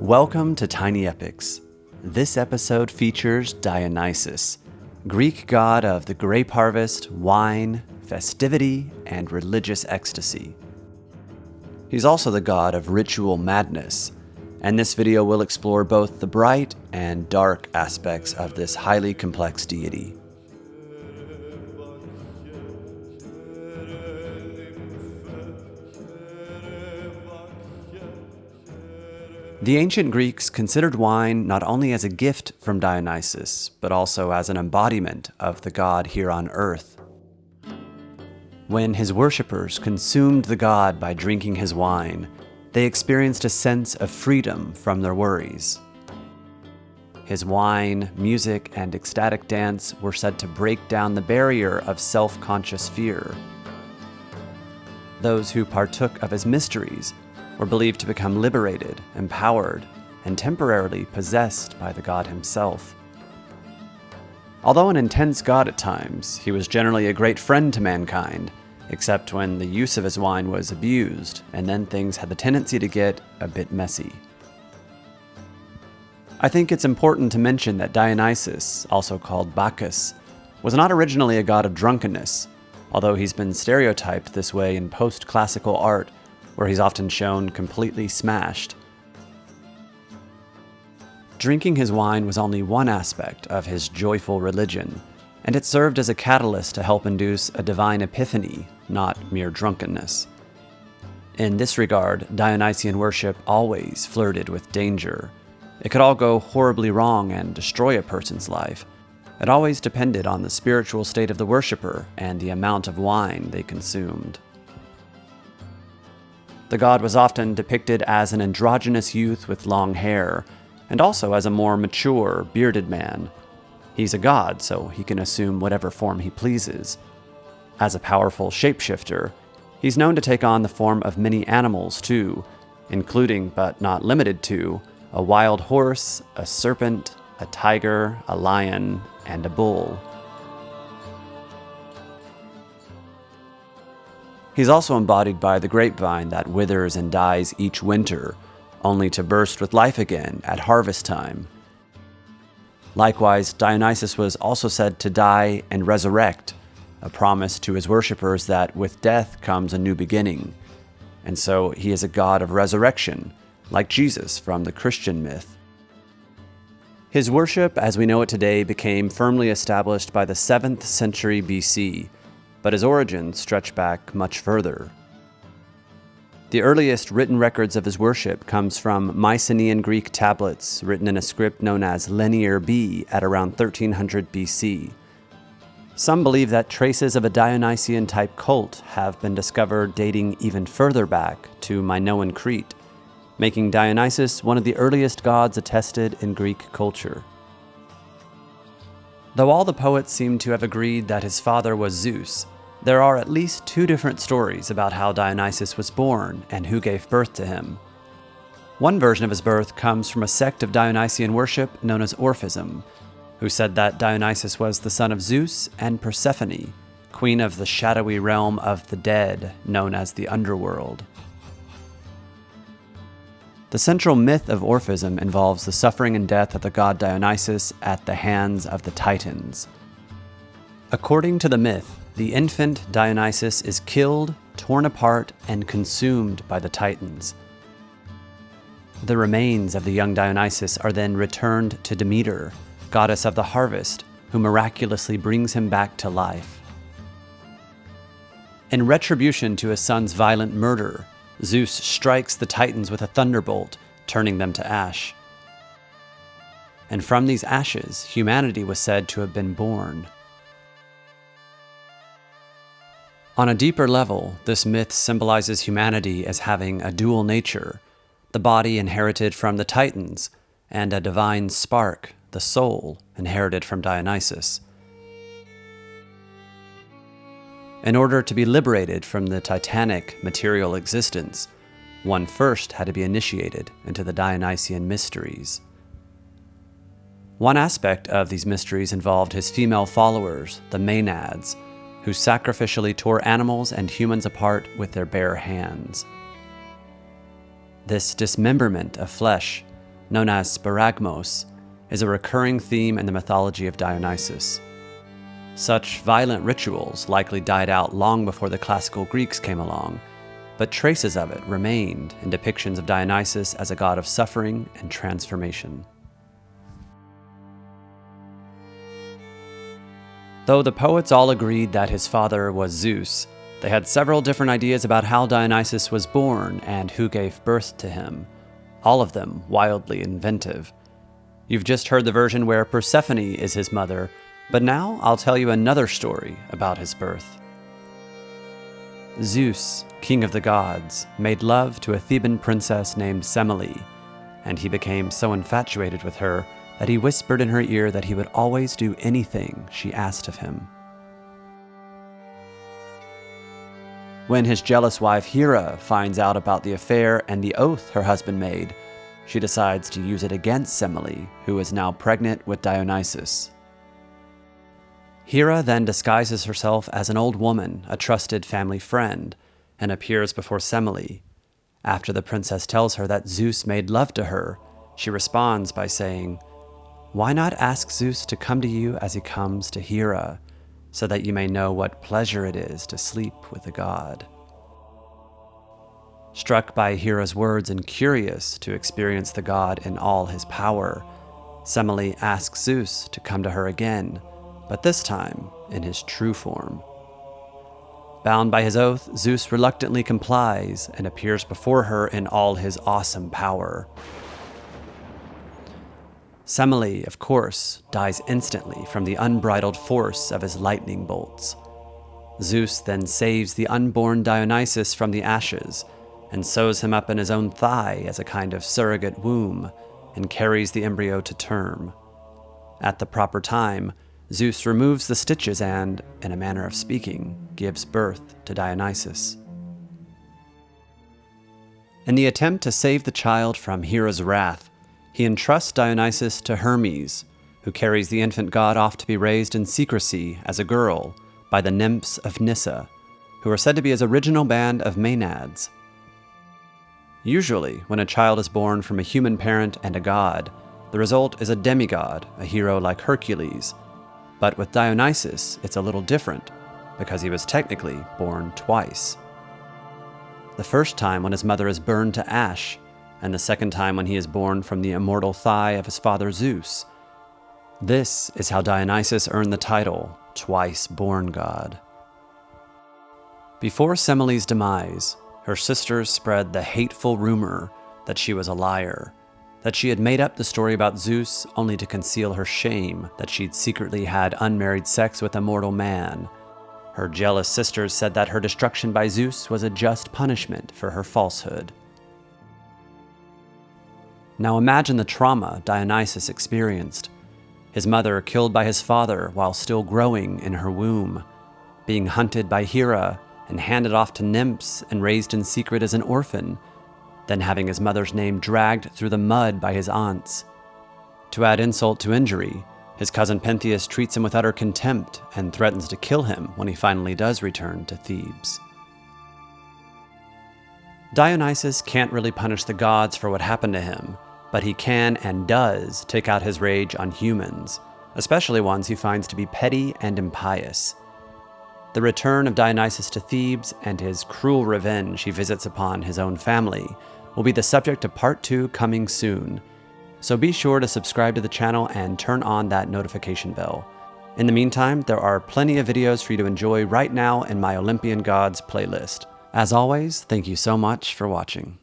Welcome to Tiny Epics. This episode features Dionysus, Greek god of the grape harvest, wine, festivity, and religious ecstasy. He's also the god of ritual madness, and this video will explore both the bright and dark aspects of this highly complex deity. The ancient Greeks considered wine not only as a gift from Dionysus, but also as an embodiment of the god here on earth. When his worshippers consumed the god by drinking his wine, they experienced a sense of freedom from their worries. His wine, music, and ecstatic dance were said to break down the barrier of self-conscious fear. Those who partook of his mysteries were believed to become liberated, empowered, and temporarily possessed by the god himself. Although an intense god at times, he was generally a great friend to mankind, except when the use of his wine was abused, and then things had the tendency to get a bit messy. I think it's important to mention that Dionysus, also called Bacchus, was not originally a god of drunkenness, although he's been stereotyped this way in post-classical art, where he's often shown completely smashed. Drinking his wine was only one aspect of his joyful religion, and it served as a catalyst to help induce a divine epiphany, not mere drunkenness. In this regard, Dionysian worship always flirted with danger. It could all go horribly wrong and destroy a person's life. It always depended on the spiritual state of the worshipper and the amount of wine they consumed. The god was often depicted as an androgynous youth with long hair, and also as a more mature, bearded man. He's a god, so he can assume whatever form he pleases. As a powerful shapeshifter, he's known to take on the form of many animals too, including, but not limited to, a wild horse, a serpent, a tiger, a lion, and a bull. He's also embodied by the grapevine that withers and dies each winter, only to burst with life again at harvest time. Likewise, Dionysus was also said to die and resurrect, a promise to his worshippers that with death comes a new beginning. And so he is a god of resurrection, like Jesus from the Christian myth. His worship, as we know it today, became firmly established by the 7th century BC, but his origins stretch back much further. The earliest written records of his worship comes from Mycenaean Greek tablets written in a script known as Linear B at around 1300 BC. Some believe that traces of a Dionysian-type cult have been discovered dating even further back to Minoan Crete, making Dionysus one of the earliest gods attested in Greek culture. Though all the poets seem to have agreed that his father was Zeus, there are at least 2 different stories about how Dionysus was born and who gave birth to him. One version of his birth comes from a sect of Dionysian worship known as Orphism, who said that Dionysus was the son of Zeus and Persephone, queen of the shadowy realm of the dead known as the underworld. The central myth of Orphism involves the suffering and death of the god Dionysus at the hands of the Titans. According to the myth, the infant Dionysus is killed, torn apart, and consumed by the Titans. The remains of the young Dionysus are then returned to Demeter, goddess of the harvest, who miraculously brings him back to life. In retribution to his son's violent murder, Zeus strikes the Titans with a thunderbolt, turning them to ash. And from these ashes, humanity was said to have been born. On a deeper level, this myth symbolizes humanity as having a dual nature, the body inherited from the Titans, and a divine spark, the soul, inherited from Dionysus. In order to be liberated from the titanic material existence, one first had to be initiated into the Dionysian mysteries. One aspect of these mysteries involved his female followers, the Maenads, who sacrificially tore animals and humans apart with their bare hands. This dismemberment of flesh known as sparagmos, is a recurring theme in the mythology of Dionysus. Such violent rituals likely died out long before the classical Greeks came along, but traces of it remained in depictions of Dionysus as a god of suffering and transformation. Though the poets all agreed that his father was Zeus, they had several different ideas about how Dionysus was born and who gave birth to him, all of them wildly inventive. You've just heard the version where Persephone is his mother, but now I'll tell you another story about his birth. Zeus, king of the gods, made love to a Theban princess named Semele, and he became so infatuated with her that he whispered in her ear that he would always do anything she asked of him. When his jealous wife Hera finds out about the affair and the oath her husband made, she decides to use it against Semele, who is now pregnant with Dionysus. Hera then disguises herself as an old woman, a trusted family friend, and appears before Semele. After the princess tells her that Zeus made love to her, she responds by saying, "Why not ask Zeus to come to you as he comes to Hera, so that you may know what pleasure it is to sleep with a god?" Struck by Hera's words and curious to experience the god in all his power, Semele asks Zeus to come to her again, but this time in his true form. Bound by his oath, Zeus reluctantly complies and appears before her in all his awesome power. Semele, of course, dies instantly from the unbridled force of his lightning bolts. Zeus then saves the unborn Dionysus from the ashes and sews him up in his own thigh as a kind of surrogate womb and carries the embryo to term. At the proper time, Zeus removes the stitches and, in a manner of speaking, gives birth to Dionysus. In the attempt to save the child from Hera's wrath, he entrusts Dionysus to Hermes, who carries the infant god off to be raised in secrecy as a girl by the nymphs of Nyssa, who are said to be his original band of Maenads. Usually, when a child is born from a human parent and a god, the result is a demigod, a hero like Hercules. But with Dionysus, it's a little different, because he was technically born twice. The first time when his mother is burned to ash, and the second time when he is born from the immortal thigh of his father Zeus. This is how Dionysus earned the title, twice-born god. Before Semele's demise, her sisters spread the hateful rumor that she was a liar, that she had made up the story about Zeus only to conceal her shame that she'd secretly had unmarried sex with a mortal man. Her jealous sisters said that her destruction by Zeus was a just punishment for her falsehood. Now imagine the trauma Dionysus experienced. His mother killed by his father while still growing in her womb, being hunted by Hera and handed off to nymphs and raised in secret as an orphan, then having his mother's name dragged through the mud by his aunts. To add insult to injury, his cousin Pentheus treats him with utter contempt and threatens to kill him when he finally does return to Thebes. Dionysus can't really punish the gods for what happened to him, but he can and does take out his rage on humans, especially ones he finds to be petty and impious. The return of Dionysus to Thebes and his cruel revenge he visits upon his own family will be the subject of Part 2 coming soon, so be sure to subscribe to the channel and turn on that notification bell. In the meantime, there are plenty of videos for you to enjoy right now in my Olympian Gods playlist. As always, thank you so much for watching.